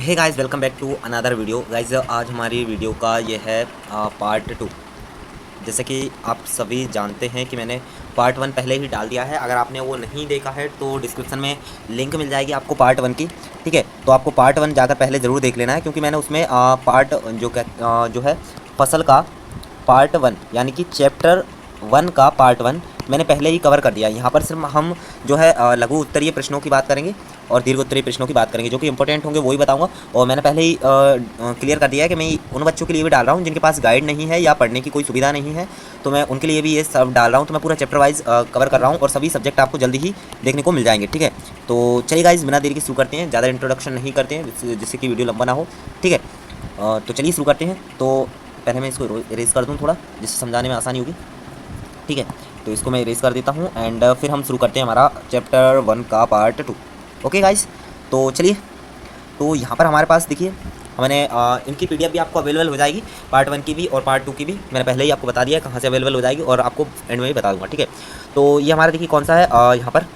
Hey guys, welcome back to another video. Guys आज हमारी video का ये है पार्ट 2। जैसे कि आप सभी जानते हैं कि मैंने पार्ट 1 पहले ही डाल दिया है। अगर आपने वो नहीं देखा है तो डिस्क्रिप्शन में लिंक मिल जाएगी आपको पार्ट 1 की। ठीक है, तो आपको पार्ट 1 जाकर पहले ज़रूर देख लेना है, क्योंकि मैंने उसमें पार्ट जो है फसल का पार्ट 1 यानी कि चैप्टर 1 का पार्ट 1 मैंने पहले ही कवर कर दिया है। यहाँ पर सिर्फ हम जो है लघु उत्तरीय प्रश्नों की बात करेंगे और दीर्घ उत्तरीय प्रश्नों की बात करेंगे, जो कि इंपॉर्टेंट होंगे वही बताऊंगा। और मैंने पहले ही क्लियर कर दिया है कि मैं उन बच्चों के लिए भी डाल रहा हूँ जिनके पास गाइड नहीं है या पढ़ने की कोई सुविधा नहीं है, तो मैं उनके लिए भी ये सब डाल रहा हूँ। तो मैं पूरा चैप्टर वाइज कवर कर रहा हूँ और सभी सब्जेक्ट आपको जल्दी ही देखने को मिल जाएंगे। ठीक है, तो चलिए गाइस बिना देरी के शुरू करते हैं। ज़्यादा इंट्रोडक्शन नहीं करते हैं जिससे कि वीडियो लंबा ना हो। ठीक है, तो चलिए शुरू करते हैं। तो पहले मैं इसको इरेज कर दूँ थोड़ा, जिससे समझाने में आसानी होगी। ठीक है, तो इसको मैं इरेज कर देता हूँ एंड फिर हम शुरू करते हैं हमारा चैप्टर 1 का पार्ट 2। ओके गाइस, तो चलिए। तो यहाँ पर हमारे पास देखिए, मैंने इनकी पीडीएफ भी आपको अवेलेबल हो जाएगी, पार्ट 1 की भी और पार्ट 2 की भी। मैंने पहले ही आपको बता दिया है कहाँ से अवेलेबल हो जाएगी और आपको एंड में भी बता दूँगा। ठीक है, तो ये हमारा देखिए कौन सा है, यहाँ पर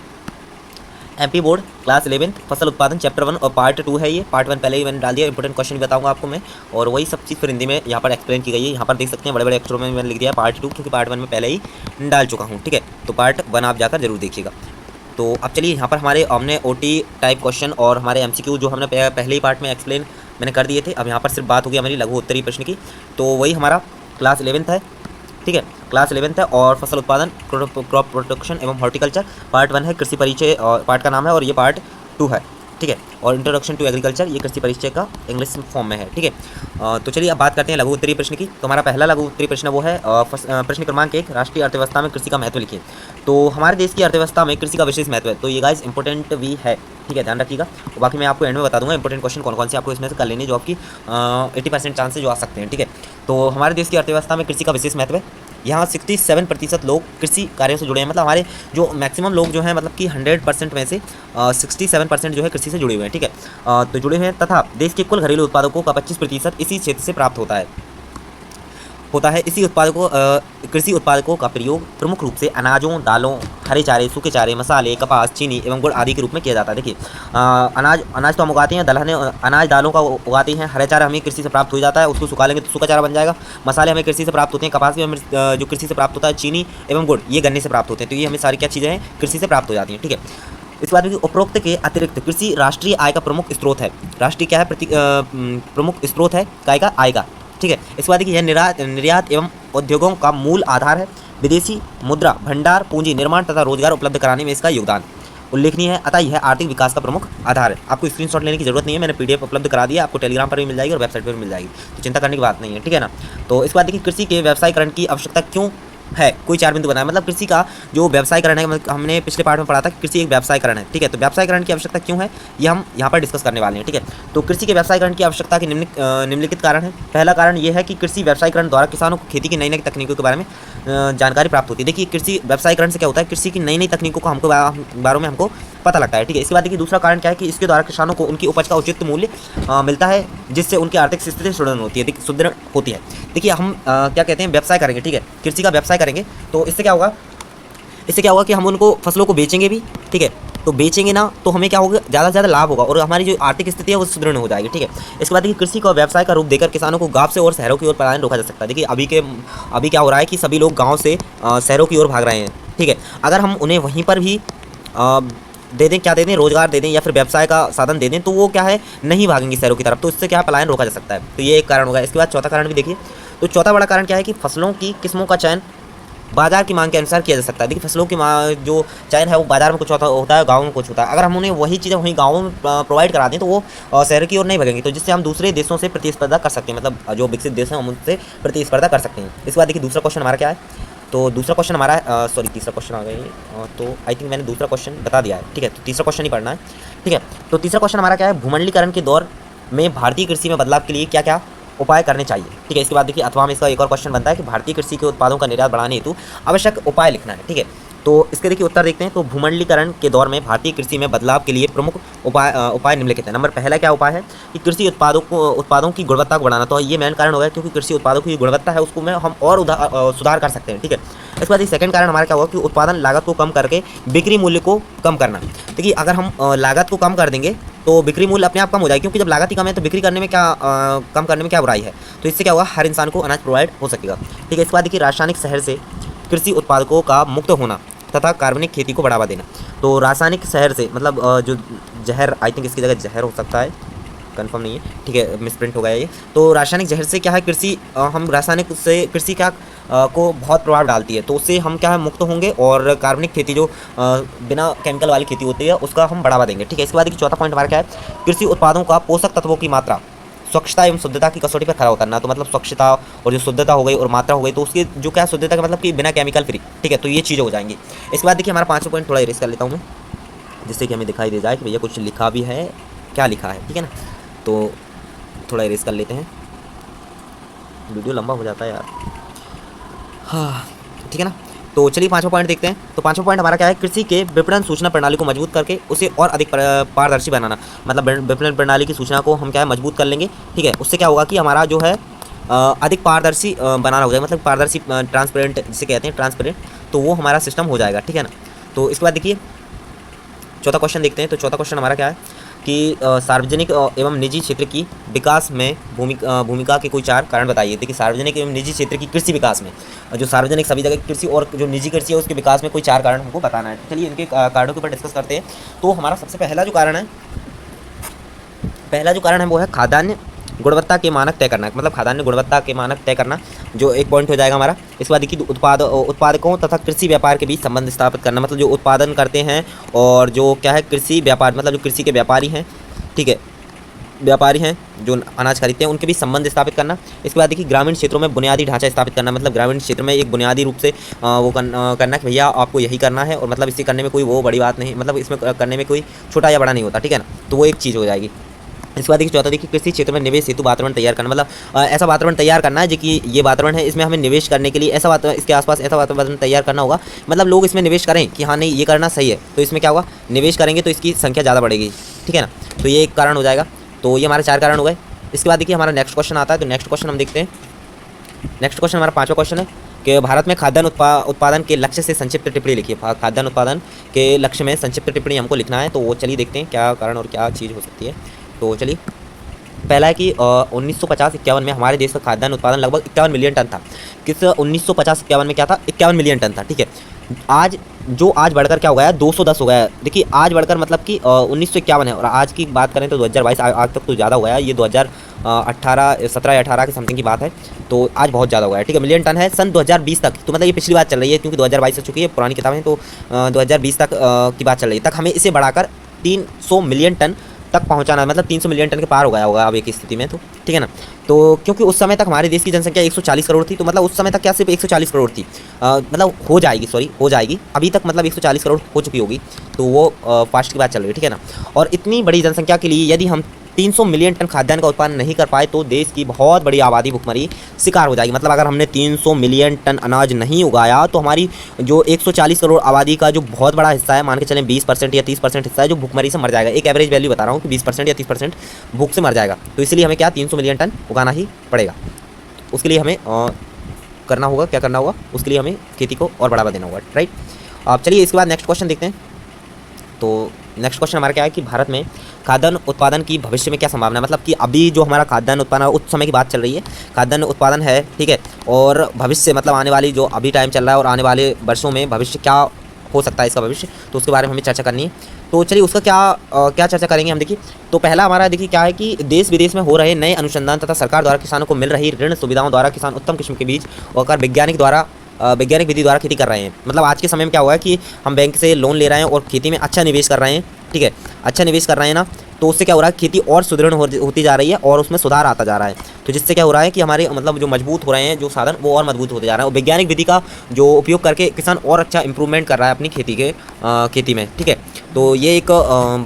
एमपी बोर्ड क्लास 11 फसल उत्पादन चैप्टर 1 और पार्ट 2 है। ये पार्ट 1 पहले ही मैंने डाल दिया, इंपॉर्टेंट क्वेश्चन भी बताऊंगा आपको मैं, और वही सब चीज़ फिर हिंदी में यहाँ पर एक्सप्लेन की गई है। यहाँ पर देख सकते हैं बड़े बड़े अक्षरों में मैंने लिख दिया पार्ट 2, क्योंकि पार्ट 1 में पहले ही डाल चुका हूँ। ठीक है, तो पार्ट 1 आप जाकर जरूर देखिएगा। तो अब चलिए, यहाँ पर हमने ओटी टाइप क्वेश्चन और हमारे एमसीक्यू जो हमने पहले ही पार्ट में एक्सप्लेन मैंने कर दिए थे। अब यहाँ पर सिर्फ बात होगी हमारी लघु उत्तरीय प्रश्न की। तो वही हमारा क्लास 11 है। ठीक है, क्लास 11 है और फसल उत्पादन क्रॉप प्रोटेक्शन एवं हॉर्टिकल्चर पार्ट 1 है। कृषि परिचय पार्ट का नाम है और ये पार्ट 2 है। ठीक है, और इंट्रोडक्शन टू एग्रीकल्चर ये कृषि परिचय का इंग्लिश फॉर्म में है। ठीक है, तो चलिए अब बात करते हैं लघु उत्तरीय प्रश्न की। तो हमारा पहला लघु उत्तरीय प्रश्न वो है प्रश्न क्रमांक 1, राष्ट्रीय अर्थव्यवस्था में कृषि का महत्व लिखिए। तो हमारे देश की अर्थव्यवस्था में कृषि का विशेष महत्व है। तो ये गाइस इंपॉर्टेंट भी है। ठीक है, ध्यान रखिएगा। बाकी मैं आपको एंड में बता दूंगा इंपॉर्टेंट क्वेश्चन कौन कौन से आपको इसमें से कर लेने, जो आपकी 80% चांस जो आ सकते हैं। ठीक है, तो हमारे देश की अर्थव्यवस्था में कृषि का विशेष महत्व है। यहाँ 67% लोग कृषि कार्यों से जुड़े हैं। मतलब हमारे जो मैक्सिमम लोग जो हैं, मतलब कि 100% में से 67% जो है कृषि से जुड़े हुए हैं। ठीक है, तो जुड़े हुए हैं, तथा देश के कुल घरेलू उत्पादकों का 25% इसी क्षेत्र से प्राप्त होता है। इसी उत्पादकों कृषि उत्पादकों का प्रयोग प्रमुख रूप से अनाजों, दालों, हरे चारे, सूखे चारे, मसाले, कपास, चीनी एवं गुड़ आदि के रूप में किया जाता है। देखिए, अनाज तो हम उगाते हैं, दलहने अनाज दालों का उगाते हैं। हरे चारा हमें कृषि से प्राप्त हो जाता है, उसको सुखा लेंगे तो सूखा चारा बन जाएगा। मसाले हमें कृषि से प्राप्त होते हैं। कपास भी हमें जो कृषि से प्राप्त होता है। चीनी एवं गुड़ ये गन्ने से प्राप्त होते हैं। तो ये हमें सारी क्या चीज़ें हैं, कृषि से प्राप्त हो जाती हैं। ठीक है, इसके बाद उपरोक्त के अतिरिक्त कृषि राष्ट्रीय आय का प्रमुख स्रोत है। राष्ट्रीय क्या है, प्रमुख स्रोत है काय का, आय का। ठीक है, इसके बाद देखिए, यह निर्यात एवं उद्योगों का मूल आधार है। विदेशी मुद्रा भंडार पूंजी निर्माण तथा रोजगार उपलब्ध कराने में इसका योगदान उल्लेखनीय है। अतः यह आर्थिक विकास का प्रमुख आधार है। आपको स्क्रीनशॉट लेने की जरूरत नहीं है, मैंने पीडीएफ उपलब्ध करा दिया, आपको टेलीग्राम पर भी मिल जाएगी और वेबसाइट पर भी मिल जाएगी, तो चिंता करने की बात नहीं है। ठीक है ना। तो इसके बाद देखिए, कृषि के व्यवसायीकरण की आवश्यकता क्यों है, कोई 4 बिंदु बनाए। मतलब कृषि का जो व्यवसायीकरण है, हमने पिछले पार्ट में पढ़ा था कि कृषि एक व्यवसायीकरण है। ठीक है, तो व्यवसायीकरण की आवश्यकता क्यों है, ये हम यहाँ पर डिस्कस करने वाले हैं। ठीक है, तो कृषि के व्यवसायीकरण की आवश्यकता के निम्नलिखित कारण है। पहला कारण ये है कि कृषि व्यवसायीकरण द्वारा किसानों को खेती की नई नई तकनीकों के बारे में जानकारी प्राप्त होती है। देखिए, कृषि व्यवसायीकरण से क्या होता है, कृषि की नई नई तकनीकों का बारे में हमको पता लगता है। ठीक है, इसके बाद देखिए, दूसरा कारण क्या है कि इसके द्वारा किसानों को उनकी उपज का उचित मूल्य मिलता है, जिससे उनकी आर्थिक स्थिति सुदृढ़ होती है। देखिए, हम क्या कहते हैं, व्यवसाय करेंगे। ठीक है, कृषि का व्यवसाय करेंगे तो इससे क्या होगा कि हम उनको फसलों को बेचेंगे भी। ठीक है, तो बेचेंगे ना तो हमें क्या होगा, ज़्यादा से ज़्यादा लाभ होगा और हमारी जो आर्थिक स्थिति है वो सुदृढ़ हो जाएगी। ठीक है, इसके बाद देखिए, कृषि को व्यवसाय का रूप देकर किसानों को गांव से और शहरों की ओर पलायन रोका जा सकता है। देखिए, अभी क्या हो रहा है कि सभी लोग गाँव से शहरों की ओर भाग रहे हैं। ठीक है, अगर हम उन्हें वहीं पर भी दे दें, रोजगार दे दें या फिर व्यवसाय का साधन दे दें, तो वो क्या है, नहीं भागेंगे शहरों की तरफ, तो इससे क्या पलायन रोका जा सकता है। तो ये एक कारण होगा। इसके बाद चौथा कारण भी देखिए, तो चौथा बड़ा कारण क्या है कि फसलों की किस्मों का चयन बाजार की मांग के अनुसार किया जा सकता है। देखिए, फसलों की जो चयन है वो बाजार में कुछ होता है, गाँव में कुछ होता है। अगर हम उन्हें वही चीज़ें वहीं गाँव में प्रोवाइड करा दें तो वो शहर की ओर नहीं भागेंगे, तो जिससे हम दूसरे देशों से प्रतिस्पर्धा कर सकते हैं। मतलब जो विकसित देश हैं हम उनसे प्रतिस्पर्धा कर सकते हैं। इसके बाद देखिए, दूसरा क्वेश्चन हमारा क्या है, तो दूसरा क्वेश्चन हमारा तीसरा क्वेश्चन आ गया, तो आई थिंक मैंने दूसरा क्वेश्चन बता दिया है। ठीक है, तो तीसरा क्वेश्चन ही पढ़ना है। ठीक है, तो तीसरा क्वेश्चन हमारा क्या है, भूमंडलीकरण के दौर में भारतीय कृषि में बदलाव के लिए क्या क्या उपाय करने चाहिए। ठीक है, इसके बाद देखिए, अथवा में इसका एक और क्वेश्चन बनता है कि भारतीय कृषि के उत्पादों का निर्यात बढ़ाने हेतु आवश्यक उपाय लिखना है। ठीक है, तो इसके देखिए उत्तर देखते हैं। तो भूमंडलीकरण के दौर में भारतीय कृषि में बदलाव के लिए प्रमुख उपाय निम्नलिखित है। नंबर पहला क्या उपाय है कि कृषि उत्पादों की गुणवत्ता को बढ़ाना। तो ये मेन कारण होगा, क्योंकि कृषि उत्पादों की गुणवत्ता है उसको हम और सुधार कर सकते हैं। ठीक है, इसके बाद सेकंड कारण हमारा क्या होगा कि उत्पादन लागत को कम करके बिक्री मूल्य को कम करना। देखिए, अगर हम लागत को कम कर देंगे तो बिक्री मूल्य अपने आप कम हो जाएगा, क्योंकि जब लागत ही कम है तो बिक्री करने में क्या कम करने में क्या बुराई है। तो इससे क्या होगा, हर इंसान को अनाज प्रोवाइड हो सकेगा। ठीक है, इसके बाद देखिए रासायनिक शहर से कृषि उत्पादकों का मुक्त होना तथा कार्बनिक खेती को बढ़ावा देना। तो रासायनिक शहर से मतलब जो जहर, आई थिंक इसकी जगह जहर हो सकता है, कंफर्म नहीं है, ठीक है, मिसप्रिंट हो गया ये। तो रासायनिक जहर से क्या है, कृषि हम रासायनिक से कृषि क्या को बहुत प्रभाव डालती है, तो उससे हम क्या है मुक्त होंगे, और कार्बनिक खेती जो बिना केमिकल वाली खेती होती है उसका हम बढ़ावा देंगे। ठीक है, इसके बाद देखिए चौथा पॉइंट हमारा क्या है, कृषि उत्पादों का पोषक तत्वों की मात्रा स्वच्छता एवं शुद्धता की कसौटी पर खरा उतरना। तो मतलब स्वच्छता और जो शुद्धता हो गई और मात्रा हो गई, तो उसकी जो क्या शुद्धता का मतलब कि बिना केमिकल फ्री। ठीक है, तो ये चीज़ें हो जाएंगी। इसके बाद देखिए हमारा 5वां पॉइंट थोड़ा इरेज कर लेता हूँ मैं, जिससे कि हमें दिखाई दे जाए कि भैया कुछ लिखा भी है, क्या लिखा है। ठीक है ना, तो थोड़ा इरेज कर लेते हैं, वीडियो लंबा हो जाता है यार। हाँ, ठीक है ना, तो चलिए 5वां पॉइंट देखते हैं। तो 5वां पॉइंट हमारा क्या है, कृषि के विपणन सूचना प्रणाली को मजबूत करके उसे और अधिक पारदर्शी बनाना। मतलब विपणन प्रणाली की सूचना को हम क्या है मजबूत कर लेंगे। ठीक है, उससे क्या होगा कि हमारा जो है अधिक पारदर्शी बनाना हो जाएगा, मतलब पारदर्शी, ट्रांसपेरेंट जिसे कहते हैं, ट्रांसपेरेंट, तो वो हमारा सिस्टम हो जाएगा। ठीक है ना, तो इसके बाद देखिए चौथा क्वेश्चन देखते हैं। तो चौथा क्वेश्चन हमारा क्या है कि सार्वजनिक एवं निजी क्षेत्र की विकास में भूमिका के कोई 4 कारण बताइए। देखिए सार्वजनिक एवं निजी क्षेत्र की कृषि विकास में, जो सार्वजनिक सभी जगह की कृषि और जो निजी कृषि है उसके विकास में कोई 4 कारण हमको बताना है। चलिए इनके कारणों के ऊपर डिस्कस करते हैं। तो हमारा सबसे पहला जो कारण है वो है खाद्यान्न गुणवत्ता के मानक तय करना। मतलब खाद्यान्न गुणवत्ता के मानक तय करना, जो एक पॉइंट हो जाएगा हमारा। इसके बाद देखिए उत्पादकों तथा कृषि व्यापार के बीच संबंध स्थापित करना। मतलब जो उत्पादन करते हैं और जो क्या है कृषि व्यापार, मतलब जो कृषि के व्यापारी हैं, ठीक है, व्यापारी हैं जो अनाज खरीदते हैं, उनके बीच संबंध स्थापित करना। इसके बाद देखिए ग्रामीण क्षेत्रों में बुनियादी ढांचा स्थापित करना। मतलब ग्रामीण क्षेत्र में एक बुनियादी रूप से वो करना कि भैया आपको यही करना है, और मतलब इसे करने में कोई वो बड़ी बात नहीं, मतलब इसमें करने में कोई छोटा या बड़ा नहीं होता। ठीक है ना, तो वो एक चीज़ हो जाएगी। इसके बाद देखिए चौथा देखिए कृषि क्षेत्र में निवेश हेतु वातावरण तैयार करना। मतलब ऐसा वातावरण तैयार करना है जो कि ये वातावरण है, इसमें हमें निवेश करने के लिए ऐसा वातावरण, इसके आसपास ऐसा वातावरण तैयार करना होगा। मतलब लोग इसमें निवेश करें कि हाँ नहीं ये करना सही है, तो इसमें क्या होगा, निवेश करेंगे तो इसकी संख्या ज़्यादा बढ़ेगी। ठीक है ना, तो ये एक कारण हो जाएगा। तो ये हमारे 4 कारण हो गए। इसके बाद देखिए हमारा नेक्स्ट क्वेश्चन आता है। तो नेक्स्ट क्वेश्चन हम देखते हैं। नेक्स्ट क्वेश्चन हमारा 5वां क्वेश्चन है कि भारत में खाद्यान्न उत्पादन के लक्ष्य से संक्षिप्त टिप्पणी लिखिए। खाद्यान्न उत्पादन के लक्ष्य में संक्षिप्त टिप्पणी हमको लिखना है। तो वो चलिए देखते हैं क्या कारण और क्या चीज़ हो सकती है। तो चलिए पहला है कि 1950-51 में हमारे देश का खाद्यान्न उत्पादन लगभग 51 मिलियन टन था। किस 1950-51 में क्या था, 51 मिलियन टन था। ठीक है, आज बढ़कर क्या हो गया है, 210 हो गया है। देखिए आज बढ़कर मतलब कि 1951 है, और आज की बात करें तो 2022 आज तक तो ज़्यादा हो गया है। ये 2017 या 18 की समथिंग की बात है, तो आज बहुत ज़्यादा हो गया है। ठीक है, मिलियन टन है सन 2020 तक। तो मतलब ये पिछली बात चल रही है, क्योंकि 2022 हो चुकी है, पुरानी किताबें हैं, तो 2020 तक की बात चल रही है। तक हमें इसे बढ़ाकर 300 मिलियन टन तक पहुंचाना, मतलब 300 मिलियन टन के पार हो गया होगा अब एक स्थिति में। तो ठीक है ना, तो क्योंकि उस समय तक हमारे देश की जनसंख्या 140 करोड़ थी। तो मतलब उस समय तक क्या सिर्फ 140 करोड़ थी, मतलब हो जाएगी अभी तक, मतलब 140 करोड़ हो चुकी होगी। तो वो फास्ट की बात चल रही है। ठीक है ना, और इतनी बड़ी जनसंख्या के लिए यदि हम 300 मिलियन टन खाद्यान्न का उत्पादन नहीं कर पाए तो देश की बहुत बड़ी आबादी भुखमरी शिकार हो जाएगी। मतलब अगर हमने 300 मिलियन टन अनाज नहीं उगाया तो हमारी जो 140 करोड़ आबादी का जो बहुत बड़ा हिस्सा है, मान के चलें 20% या 30% हिस्सा है, जो भुखमरी से मर जाएगा। एक एवरेज वैल्यू बता रहा हूँ कि 20% या 30% भूख से मर जाएगा। तो इसलिए हमें क्या 300 मिलियन टन उगाना ही पड़ेगा। उसके लिए हमें करना होगा, क्या करना होगा, उसके लिए हमें खेती को और बढ़ावा देना होगा। राइट, अब चलिए इसके बाद नेक्स्ट क्वेश्चन देखते हैं। तो नेक्स्ट क्वेश्चन हमारा क्या है कि भारत में खाद्यान्न उत्पादन की भविष्य में क्या संभावना है। मतलब कि अभी जो हमारा खाद्यान्न उत्पादन उस समय की बात चल रही है, खाद्यान्न उत्पादन है, ठीक है, और भविष्य मतलब आने वाली जो अभी टाइम चल रहा है और आने वाले वर्षों में भविष्य क्या हो सकता है इसका भविष्य, तो उसके बारे में हमें चर्चा करनी है। तो चलिए उसका क्या चर्चा करेंगे हम। देखिए तो पहला हमारा देखिए क्या है कि देश विदेश में हो रहे नए अनुसंधान तथा सरकार द्वारा किसानों को मिल रही ऋण सुविधाओं द्वारा किसान उत्तम किस्म के बीज और वैज्ञानिक विधि द्वारा खेती कर रहे हैं। मतलब आज के समय में क्या हुआ है कि हम बैंक से लोन ले रहे हैं और खेती में अच्छा निवेश कर रहे हैं। ठीक है, अच्छा निवेश कर रहे हैं ना, तो उससे क्या हो रहा है, खेती और सुदृढ़ होती जा रही है और उसमें सुधार आता जा रहा है। तो जिससे क्या हो रहा है कि हमारे मतलब जो मजबूत हो रहे हैं जो साधन, वो और मजबूत होते जा रहे हैं, और वैज्ञानिक विधि का जो उपयोग करके किसान और अच्छा इंप्रूवमेंट कर रहा है अपनी खेती में। ठीक है, तो ये एक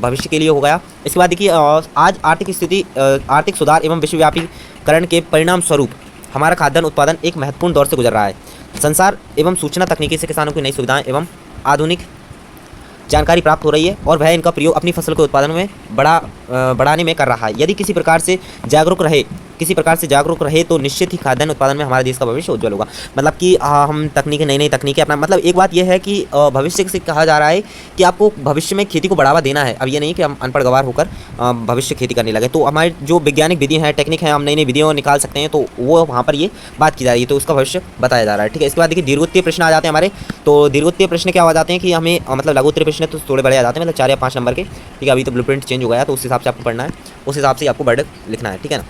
भविष्य के लिए हो गया। इसके बाद देखिए आज आर्थिक सुधार एवं विश्वव्यापीकरण के परिणाम स्वरूप हमारा खाद्यान्न उत्पादन एक महत्वपूर्ण दौर से गुजर रहा है। संसार एवं सूचना तकनीकी से किसानों की नई सुविधाएं एवं आधुनिक जानकारी प्राप्त हो रही है और वह इनका प्रयोग अपनी फसल के उत्पादन में बढ़ाने में कर रहा है। यदि किसी प्रकार से जागरूक रहे किसी प्रकार से जागरूक रहे तो निश्चित ही खाद्यान्न उत्पादन में हमारे देश का भविष्य उज्जवल होगा। मतलब कि हम तकनीकी नई नई तकनीकें अपना, मतलब एक बात यह है कि भविष्य से कहा जा रहा है कि आपको भविष्य में खेती को बढ़ावा देना है। अब ये नहीं कि हम अनपढ़ गवार होकर भविष्य खेती करने लगे। तो हमारी जो वैज्ञानिक विधि है, टेक्निक है, हम नई नई विधियों निकाल सकते हैं, तो वो वहाँ पर ये बात की जा रही है, तो उसका भविष्य बताया जा रहा है। ठीक है, इसके बाद देखिए दीर्घोत्तरीय प्रश्न आ जाते हैं हमारे। तो दीर्घोत्तरीय प्रश्न क्या हो जाते हैं कि हमें मतलब लघुत्तरीय प्रश्न तो थोड़े बड़े आ जाते हैं, मतलब 4 या 5 नंबर के। ठीक है, अभी तो ब्लूप्रिंट चेंज हो गया, तो उस हिसाब से आपको पढ़ना है, उस हिसाब से आपको वर्ड लिखना है। ठीक है ना।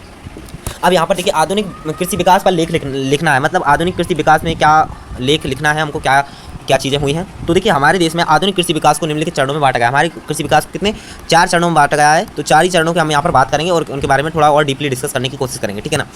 अब यहाँ पर देखिए आधुनिक कृषि विकास पर लेख लिखना है, मतलब आधुनिक कृषि विकास में क्या लेख लिखना है हमको, क्या क्या चीज़ें हुई हैं। तो देखिए हमारे देश में आधुनिक कृषि विकास को निम्नलिखित चरणों में बांटा गया है। हमारे कृषि विकास कितने 4 चरणों में बांटा गया है, तो 4 ही चरणों के हम यहाँ पर बात करेंगे और उनके बारे में थोड़ा और डीपली डिस्कस करने की कोशिश करेंगे। ठीक है ना।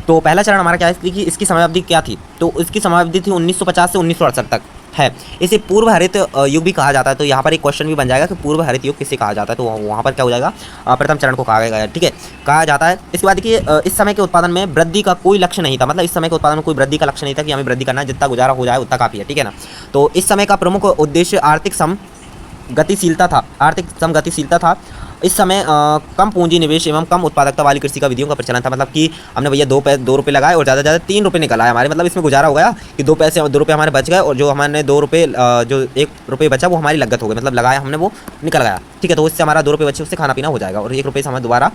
तो पहला चरण हमारा क्या है कि इसकी समयावधि क्या थी, तो इसकी समयावधि थी 1950 से 1968 तक है। इसे पूर्व हरित युग भी कहा जाता है। तो यहाँ पर एक क्वेश्चन भी बन जाएगा कि पूर्व हरित युग किसे कहा जाता है, तो वहाँ पर क्या हो जाएगा, प्रथम चरण को कहा गया है। ठीक है, कहा जाता है। इसके बाद देखिए इस समय के उत्पादन में वृद्धि का कोई लक्ष्य नहीं था, मतलब इस समय के उत्पादन में कोई वृद्धि का लक्ष्य नहीं था कि हमें वृद्धि करना है, जितना गुजारा हो जाए उतना काफ़ी है। ठीक है ना। तो इस समय का प्रमुख उद्देश्य आर्थिक समगतिशीलता था। इस समय कम पूंजी निवेश एवं कम उत्पादकता वाली कृषि का विधियों का प्रचलन था। मतलब कि हमने भैया 2 रुपये लगाए और ज़्यादा से ज़्यादा 3 रुपये निकल आए हमारे, मतलब इसमें गुजारा हो गया कि 2 रुपये हमारे बच गए, और जो हमारे 2 रुपये जो 1 रुपये बचा वो हमारी लागत हो गई, मतलब लगाया हमने वो निकल गया। ठीक है, तो इससे हमारा 2 रुपये बचे, उससे खाना पीना हो जाएगा और 1 रुपये से हमें दोबारा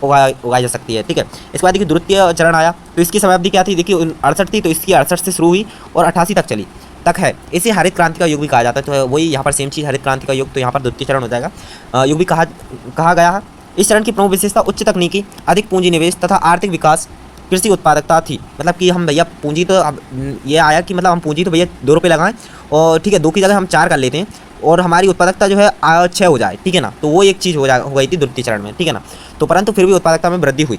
उगाई जा सकती है। ठीक है, इसके बाद देखिए द्वितीय चरण आया। तो इसकी समयावधि क्या थी, देखिए 68 थी, तो इसकी 68 से शुरू हुई और 88 तक है। इसे हरित क्रांति का युग भी कहा जाता है। तो वही यहाँ पर सेम चीज़, हरित क्रांति का युग, तो यहाँ पर द्वितीय चरण हो जाएगा, युग भी कहा गया है। इस चरण की प्रमुख विशेषता उच्च तकनीकी, अधिक पूंजी निवेश तथा आर्थिक विकास, कृषि उत्पादकता थी। मतलब कि हम भैया पूंजी तो अब ये आया कि मतलब हम पूंजी तो भैया 2 रुपये लगाएं और ठीक है 2 की जगह हम 4 कर लेते हैं और हमारी उत्पादकता जो है 6 हो जाए। ठीक है ना। तो वो एक चीज़ हो गई थी द्वितीय चरण में। ठीक है ना। तो परंतु फिर भी उत्पादकता में वृद्धि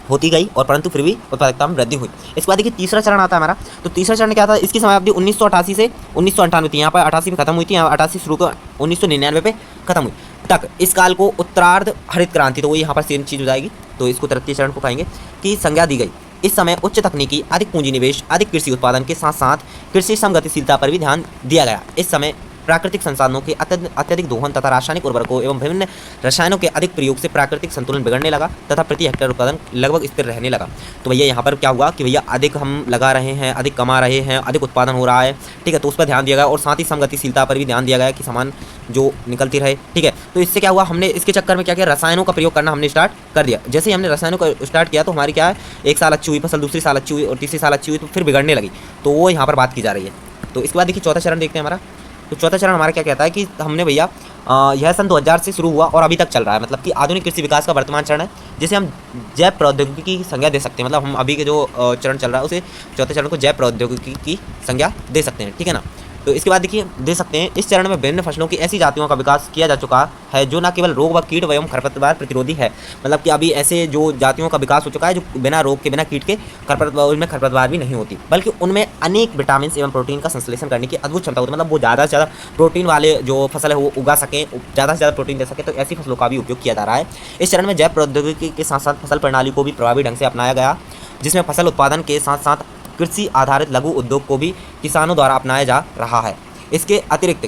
होती गई और परंतु फिर भी उत्पादकता में वृद्धि हुई। इसके बाद देखिए तीसरा चरण आता है हमारा। तो तीसरा चरण क्या था, इसकी समयावधि 1988 से 1998 थी। यहाँ पर 88 में खत्म हुई थी, यहाँ 88 शुरू कर 1999 पे खत्म हुई तक। इस काल को उत्तरार्ध हरित क्रांति, तो वो यहाँ पर सेम चीज़ हो जाएगी, तो इसको तृतीय चरण को कहेंगे, की संज्ञा दी गई। इस समय उच्च तकनीकी, अधिक पूंजी निवेश, अधिक कृषि उत्पादन के साथ साथ कृषि समगतिशीलता पर भी ध्यान दिया गया। इस समय प्राकृतिक संसाधनों के अत्यधिक दोहन तथा रासायनिक उर्वरकों एवं विभिन्न रसायनों के अधिक प्रयोग से प्राकृतिक संतुलन बिगड़ने लगा तथा प्रति हेक्टेयर उत्पादन लगभग स्थिर रहने लगा। तो भैया यहाँ पर क्या हुआ कि भैया अधिक हम लगा रहे हैं, अधिक कमा रहे हैं, अधिक उत्पादन हो रहा है। ठीक है, तो उस पर ध्यान दिया गया और साथ ही समगतिशीलता पर भी ध्यान दिया गया कि सामान जो निकलती रहे। ठीक है, तो इससे क्या हुआ, हमने इसके चक्कर में क्या किया, रसायनों का प्रयोग करना हमने स्टार्ट कर दिया। जैसे ही हमने रसायनों का स्टार्ट किया तो हमारी क्या है, एक साल अच्छी हुई फसल, दूसरी साल अच्छी हुई और तीसरी साल अच्छी हुई, तो फिर बिगड़ने लगी। तो वो यहाँ पर बात की जा रही है। तो इसके बाद देखिए चौथा चरण देखते हैं हमारा। तो चौथा चरण हमारा क्या कहता है कि हमने भैया यह सन 2000 से शुरू हुआ और अभी तक चल रहा है। मतलब कि आधुनिक कृषि विकास का वर्तमान चरण है, जिसे हम जैव प्रौद्योगिकी की संज्ञा दे सकते हैं। मतलब हम अभी के जो चरण चल रहा है उसे चौथे चरण को जैव प्रौद्योगिकी की संज्ञा दे सकते हैं। ठीक है ना। तो इसके बाद देखिए दे सकते हैं, इस चरण में विभिन्न फसलों की ऐसी जातियों का विकास किया जा चुका है जो न केवल रोग व कीट एवं खरपतवार प्रतिरोधी है। मतलब कि अभी ऐसे जो जातियों का विकास हो चुका है जो बिना रोग के, बिना कीट के, उनमें खरपतवार भी नहीं होती, बल्कि उनमें अनेक विटामिन एवं प्रोटीन का संश्लेषण करने की अद्भुत क्षमता होती है। मतलब वो ज़्यादा से ज़्यादा प्रोटीन वाले जो फसल है वो उगा सकें, ज़्यादा से ज़्यादा प्रोटीन दे सके, तो ऐसी फसलों का भी उपयोग किया जा रहा है। इस चरण में जैव प्रौद्योगिकी के साथ साथ फसल प्रणाली को भी प्रभावी ढंग से अपनाया गया, जिसमें फसल उत्पादन के साथ साथ कृषि आधारित लघु उद्योग को भी किसानों द्वारा अपनाया जा रहा है। इसके अतिरिक्त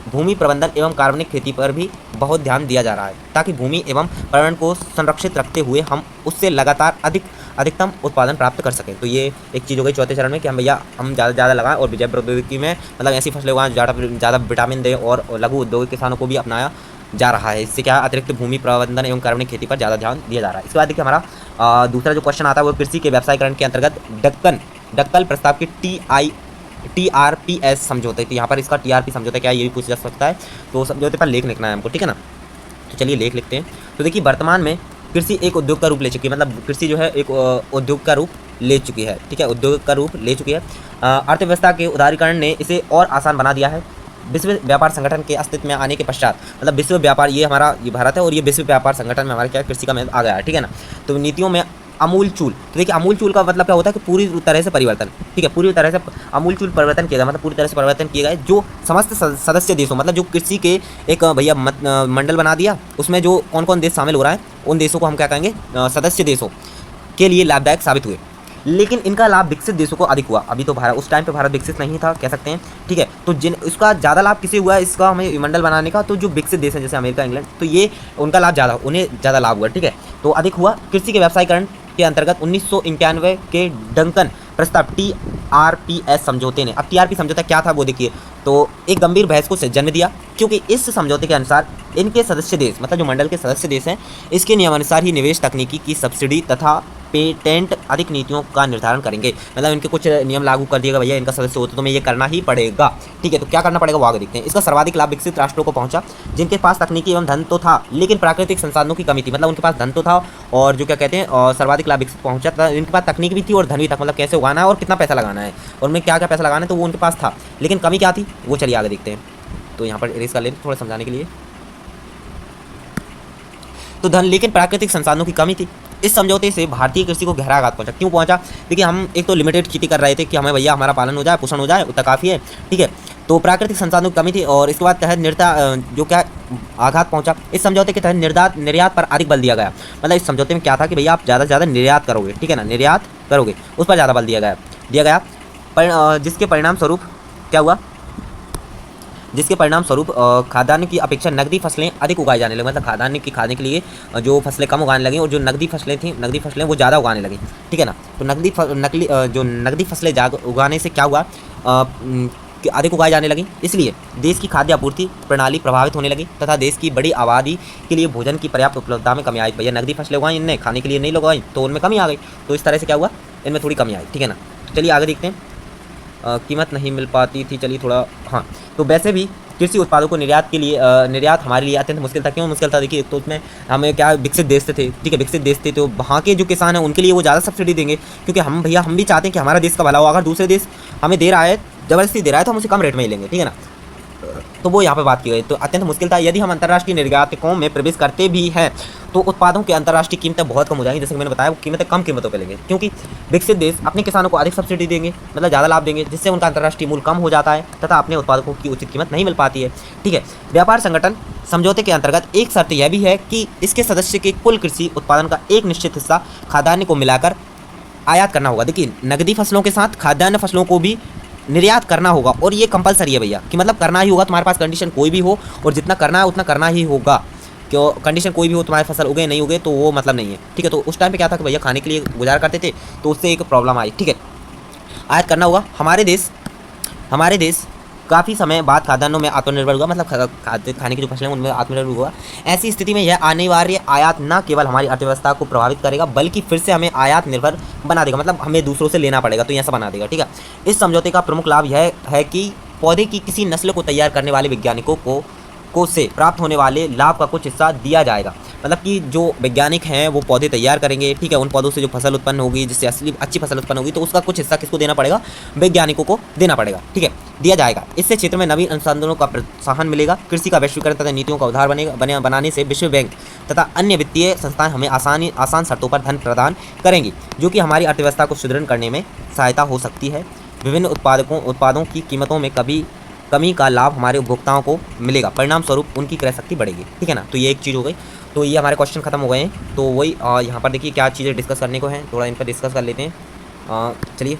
भूमि प्रबंधन एवं कार्बनिक खेती पर भी बहुत ध्यान दिया जा रहा है, ताकि भूमि एवं पर्यावरण को संरक्षित रखते हुए हम उससे लगातार अधिकतम उत्पादन प्राप्त कर सकें। तो ये एक चीज़ हो गई चौथे चरण में कि हम भैया हम ज़्यादा से ज़्यादा लगाएं और जैव प्रौद्योगिकी में मतलब ऐसी फसलें उगाएं ज़्यादा विटामिन दें, और लघु उद्योग किसानों को भी अपनाया जा रहा है। इससे क्या अतिरिक्त भूमि प्रबंधन एवं कार्बनिक खेती पर ज़्यादा ध्यान दिया जा रहा है। इसके बाद देखिए हमारा दूसरा जो क्वेश्चन आता है वो कृषि के व्यवसायीकरण के अंतर्गत डक्कन प्रस्ताव की TRPS समझौते। तो यहाँ पर इसका TRP समझौता क्या है ये भी पूछा जा सकता है, तो समझौते पर लेख लिखना है हमको। ठीक है ना। तो चलिए लेख लिखते हैं। तो देखिए वर्तमान में कृषि एक उद्योग का रूप ले चुकी है, मतलब कृषि जो है एक उद्योग का रूप ले चुकी है। ठीक है, उद्योग का रूप ले चुकी है। अर्थव्यवस्था के उदारीकरण ने इसे और आसान बना दिया है। विश्व व्यापार संगठन के अस्तित्व में आने के पश्चात, मतलब विश्व व्यापार ये भारत है और ये विश्व व्यापार संगठन में हमारे क्या कृषि का आ गया है। ठीक है ना। तो नीतियों में अमूलचूल, तो देखिए अमूलचूल का मतलब क्या होता है कि पूरी तरह से परिवर्तन। ठीक है, पूरी तरह से अमूलचूल परिवर्तन किया गया, मतलब पूरी तरह से परिवर्तन किए गए जो समस्त सदस्य देशों, मतलब जो कृषि के एक भैया मंडल बना दिया, उसमें जो कौन कौन देश शामिल हो रहा है उन देशों को हम क्या कहेंगे, सदस्य देशों के लिए लाभदायक साबित हुए। लेकिन इनका लाभ विकसित देशों को अधिक हुआ। अभी तो भारत, उस टाइम पे भारत विकसित नहीं था कह सकते हैं। ठीक है, तो इसका ज़्यादा लाभ किसे हुआ है, इसका हमें मंडल बनाने का, तो जो विकसित देश हैं जैसे अमेरिका, इंग्लैंड, तो ये उनका लाभ ज़्यादा, उन्हें ज़्यादा लाभ हुआ। ठीक है, तो अधिक हुआ। कृषि के व्यवसायीकरण के अंतर्गत 1991 के डंकन प्रस्ताव TRPS समझौते ने, अब TRP समझौता क्या था वो देखिए, तो एक गंभीर बहस को जन्म दिया, क्योंकि इस समझौते के अनुसार इनके सदस्य देश, मतलब जो मंडल के सदस्य देश हैं, इसके नियमानुसार ही निवेश तकनीकी की सब्सिडी तथा पेटेंट अधिक नीतियों का निर्धारण करेंगे। मतलब इनके कुछ नियम लागू कर दिएगा, भैया इनका सदस्य हो तो तुम्हें ये करना ही पड़ेगा। ठीक है, तो क्या करना पड़ेगा वो आगे देखते हैं। इसका सर्वाधिक लाभ विकसित राष्ट्रों को पहुंचा जिनके पास तकनीकी एवं धन तो था लेकिन प्राकृतिक संसाधनों की कमी थी। मतलब उनके पास धन तो था और जो क्या कहते हैं, और सर्वाधिक लाभ विकसित पहुंचा था इनके पास तकनीक भी थी और धन भी था, मतलब कैसे उगाना है और कितना पैसा लगाना है और उनमें क्या क्या पैसा लगाना है, तो वो उनके पास था। लेकिन कमी क्या थी वो चलिए आगे देखते हैं। तो यहाँ पर इरेज कर लें थोड़ा समझाने के लिए। तो धन लेकिन प्राकृतिक संसाधनों की कमी थी। इस समझौते से भारतीय कृषि को गहरा आघात पहुंचा। क्यों पहुंचा? देखिए हम एक तो लिमिटेड खेती कर रहे थे कि हमें भैया हमारा पालन हो जाए, पोषण हो जाए, उतना काफ़ी है। ठीक है, तो प्राकृतिक संसाधनों की कमी थी और इसके बाद तहत जो क्या आघात पहुंचा। इस समझौते के तहत निर्यात पर अधिक बल दिया गया। मतलब इस समझौते में क्या था कि भैया आप ज़्यादा से ज़्यादा निर्यात करोगे, ठीक है ना, निर्यात करोगे, उस पर ज़्यादा बल दिया गया पर जिसके परिणाम स्वरूप क्या हुआ, जिसके परिणाम स्वरूप खाद्यान्न की अपेक्षा नकदी फसलें अधिक उगाई जाने लगी। मतलब खाद्यान्न की खाने के लिए जो फसलें कम उगाने लगी और जो नकदी फसलें वो ज़्यादा उगाने लगी। ठीक है ना, तो जो नकदी फसलें उगाने से क्या हुआ कि अधिक उगाई जाने लगी, इसलिए देश की खाद्य आपूर्ति प्रणाली प्रभावित होने लगी तथा देश की बड़ी आबादी के लिए भोजन की पर्याप्त उपलब्धता में कमी आई। भैया नकदी फसलें उगाई इनने, खाने के लिए नहीं लगाई तो उनमें कमी आ गई, तो इस तरह से क्या हुआ, इनमें थोड़ी कमी आई। ठीक है ना, तो चलिए आगे देखते हैं। कीमत नहीं मिल पाती थी, चलिए थोड़ा, हाँ, तो वैसे भी कृषि उत्पादों को निर्यात हमारे लिए अत्यंत मुश्किल था। क्यों मुश्किल था? देखिए तो उसमें हमें क्या, विकसित देश थे, ठीक है, विकसित देश थे, तो वहाँ के जो किसान हैं उनके लिए वो ज़्यादा सब्सिडी देंगे, क्योंकि हम भी चाहते हैं कि हमारा देश का भला हो। अगर दूसरे देश हमें दे रहा है, ज़बरदस्ती दे रहा है, तो हम उसे कम रेट में ही लेंगे। ठीक है ना, तो वो यहाँ पे बात की गई, तो अत्यंत मुश्किल था। यदि हम अंतर्राष्ट्रीय निर्यातकों में प्रवेश करते भी हैं तो उत्पादों की अंतर्राष्ट्रीय कीमतें बहुत कम हो जाएंगी। जैसे कि मैंने बताया, वो कीमतें कम कीमतों पे लेंगे, क्योंकि विकसित देश अपने किसानों को अधिक सब्सिडी देंगे, मतलब ज़्यादा लाभ देंगे, जिससे उनका अंतर्राष्ट्रीय मूल्य कम हो जाता है तथा अपने उत्पादकों की उचित कीमत नहीं मिल पाती है। ठीक है, व्यापार संगठन समझौते के अंतर्गत एक शर्त यह भी है कि इसके सदस्य के कुल कृषि उत्पादन का एक निश्चित हिस्सा खाद्यान्न को मिलाकर आयात करना होगा। देखिए नकदी फसलों के साथ खाद्यान्न फसलों को भी निर्यात करना होगा और ये कंपलसरी है भैया, कि मतलब करना ही होगा। तुम्हारे पास कंडीशन कोई भी हो और जितना करना है उतना करना ही होगा। क्यों? कंडीशन कोई भी हो, तुम्हारी फसल उगे नहीं उगे तो वो मतलब नहीं है। ठीक है, तो उस टाइम पे क्या था कि भैया खाने के लिए गुजारा करते थे, तो उससे एक प्रॉब्लम आई। ठीक है, आयात करना होगा। हमारे देश काफ़ी समय बाद खाद्यान्नों में आत्मनिर्भर हुआ, मतलब खाने की जो फसलें उनमें आत्मनिर्भर हुआ। ऐसी स्थिति में यह अनिवार्य आयात न केवल हमारी अर्थव्यवस्था को प्रभावित करेगा बल्कि फिर से हमें आयात निर्भर बना देगा, मतलब हमें दूसरों से लेना पड़ेगा, तो ऐसा बना देगा। ठीक है, इस समझौते का प्रमुख लाभ यह है कि पौधे की किसी नस्ल को तैयार करने वाले वैज्ञानिकों को से प्राप्त होने वाले लाभ का कुछ हिस्सा दिया जाएगा। मतलब कि जो वैज्ञानिक हैं वो पौधे तैयार करेंगे, ठीक है, उन पौधों से जो फसल उत्पन्न होगी, जिससे अच्छी फसल उत्पन्न होगी, तो उसका कुछ हिस्सा किसको देना पड़ेगा? वैज्ञानिकों को देना पड़ेगा। ठीक है, दिया जाएगा। इससे क्षेत्र में नवीन अनुसंधानों का प्रोत्साहन मिलेगा। कृषि का वैश्वीकरण तथा नीतियों का उधार बनाने से विश्व बैंक तथा अन्य वित्तीय संस्थाएं हमें आसान शर्तों पर धन प्रदान करेंगी, जो कि हमारी अर्थव्यवस्था को सुदृढ़ करने में सहायता हो सकती है। विभिन्न उत्पादों की कीमतों में कमी का लाभ हमारे उपभोक्ताओं को मिलेगा, परिणाम स्वरूप उनकी क्रय शक्ति बढ़ेगी। ठीक है ना, तो ये एक चीज़ हो गई। तो ये हमारे क्वेश्चन खत्म हो गए हैं। तो वही यहाँ पर देखिए क्या चीज़ें डिस्कस करने को हैं, थोड़ा इन पर डिस्कस कर लेते हैं। चलिए,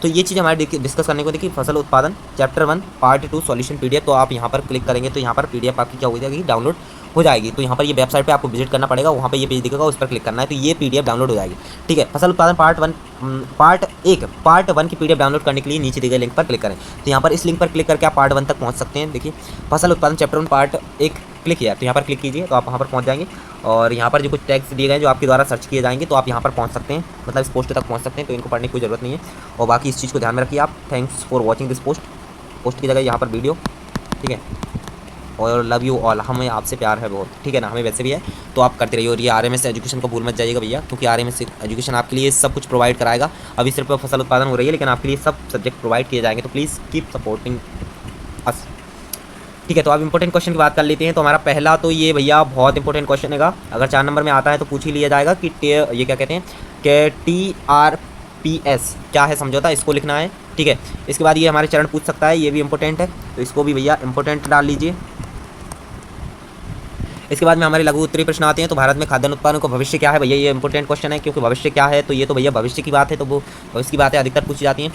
तो ये चीज़ हमारे डिस्कस करने को देखिए, फसल उत्पादन चैप्टर 1 पार्ट 2 सॉल्यूशन PDF। तो आप यहाँ पर क्लिक करेंगे तो यहाँ पर PDF आपकी क्या हो जाएगी, डाउनलोड हो जाएगी। तो यहाँ पर ये वेबसाइट पे आपको विजिट करना पड़ेगा, वहाँ पे ये पेज दिखेगा, उस पर क्लिक करना है, तो ये PDF डाउनलोड हो जाएगी। ठीक है, फसल उत्पादन पार्ट 1 की PDF डाउनलोड करने के लिए नीचे दिए गए लिंक पर क्लिक करें। तो यहाँ पर इस लिंक पर क्लिक करके आप पार्ट 1 तक पहुँच सकते हैं। देखिए फसल उत्पादन चैप्टर 1 पार्ट 1 क्लिक किया, तो यहाँ पर क्लिक कीजिए तो आप वहाँ पर पहुँच जाएंगे और यहाँ पर जो कुछ टैग्स दिए गए जो आपके द्वारा सर्च किए जाएंगे, तो आप यहाँ पर पहुँच सकते हैं, मतलब इस पोस्ट तक पहुँच सकते हैं। तो इनको पढ़ने की कोई ज़रूरत नहीं है और बाकी इस चीज़ को ध्यान में रखिए आप। Thanks for watching this post की जगह यहाँ पर वीडियो। ठीक है, और लव यू ऑल, हमें आपसे प्यार है बहुत। ठीक है ना, हमें वैसे भी है, तो आप करते रहिए। और ये RMS एजुकेशन को भूल मत जाइएगा भैया, क्योंकि RMS एजुकेशन आपके लिए सब कुछ प्रोवाइड कराएगा। अभी सिर्फ फसल उत्पादन हो रही है, लेकिन आपके लिए सब सब्जेक्ट प्रोवाइड किए जाएंगे, तो प्लीज़ कीप सपोर्टिंग अस। ठीक है, तो अब इंपॉर्टेंट क्वेश्चन की बात कर लेते हैं। तो हमारा पहला तो ये भैया बहुत इंपॉर्टेंट क्वेश्चन है, अगर 4 नंबर में आता है तो पूछ ही लिया जाएगा कि ये क्या कहते हैं कि TRPS क्या है समझौता, इसको लिखना है। ठीक है, इसके बाद ये हमारे चरण पूछ सकता है, ये भी इंपॉर्टेंट है, तो इसको भी भैया इंपॉर्टेंट डाल लीजिए। इसके बाद में हमारे लघु उत्तरीय प्रश्न आते हैं। तो भारत में खाद्यान्न उत्पादन का भविष्य क्या है भैया, ये इंपॉर्टेंट क्वेश्चन है, क्योंकि भविष्य क्या है, तो ये तो भैया भविष्य की बात है, तो वो भविष्य की बातें अधिकतर पूछी जाती हैं।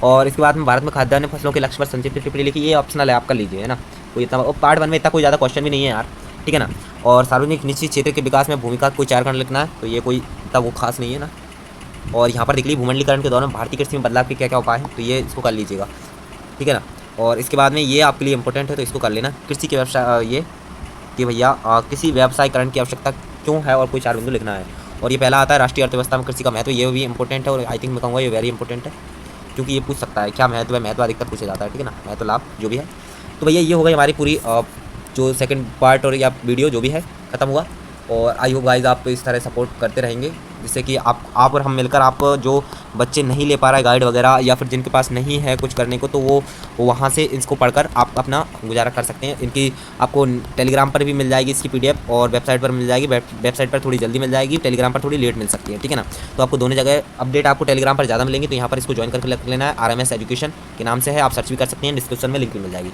और इसके बाद में भारत में खाद्यान्न फसलों के लक्ष्य पर संक्षिप्त टिप्पणी लिखी, ये ऑप्शनल है, आप कर लीजिए, है ना। कोई इतना पार्ट 1 में इतना कोई ज़्यादा क्वेश्चन भी नहीं है यार। ठीक है ना, और सार्वजनिक निश्चित क्षेत्र के विकास में भूमिका कोई 4 खंड लिखना है, तो ये कोई इतना वो खास नहीं है ना। और यहाँ पर देख लीजिए भूमंडलीकरण के दौरान भारतीय कृषि में बदलाव के क्या क्या उपाय हैं, तो ये इसको कर लीजिएगा, ठीक है ना। और इसके बाद में ये आपके लिए इंपॉर्टेंट है, तो इसको कर लेना। कृषि के व्यवसाय ये कि भैया किसी व्यवसायीकरण की आवश्यकता क्यों है और कोई 4 बिंदु लिखना है। और ये पहला आता है राष्ट्रीय अर्थव्यवस्था में कृषि का महत्व, ये भी इंपॉर्टेंट है और आई थिंक मैं कहूँगा ये वेरी इंपॉर्टेंट है, क्योंकि ये पूछ सकता है क्या महत्व है, महत्व अधिकतर पूछा जाता है, ठीक है ना, महत्व लाभ जो भी है। तो भैया ये हो गई हमारी पूरी जो सेकंड पार्ट और या वीडियो जो भी है ख़त्म हुआ। और आई होप गाइज आप इस तरह सपोर्ट करते रहेंगे, जिससे कि आप और हम मिलकर आप जो बच्चे नहीं ले पा रहा है गाइड वगैरह या फिर जिनके पास नहीं है कुछ करने को, तो वो वहाँ से इसको पढ़कर आप अपना गुजारा कर सकते हैं। इनकी आपको टेलीग्राम पर भी मिल जाएगी इसकी PDF और वेबसाइट पर मिल जाएगी। वेबसाइट पर थोड़ी जल्दी मिल जाएगी, टेलीग्राम पर थोड़ी लेट मिल सकती है, ठीक है ना। तो आपको दोनों जगह अपडेट आपको टेलीग्राम पर ज़्यादा मिलेंगी, तो यहाँ पर इसको ज्वाइन करके रख लेना है। RMS एजुकेशन के नाम से है, आप सर्च भी कर सकते हैं, डिस्क्रिप्शन में लिंक भी मिल जाएगी।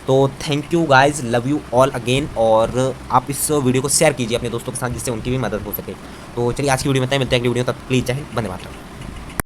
तो thank you guys, love you all again. और आप इस वीडियो को शेयर कीजिए अपने दोस्तों के साथ, जिससे उनकी भी मदद हो सके। तो चलिए आज की वीडियो में मिलते हैं अगली वीडियो तक, प्लीज़ जय हिंद, वंदे मातरम।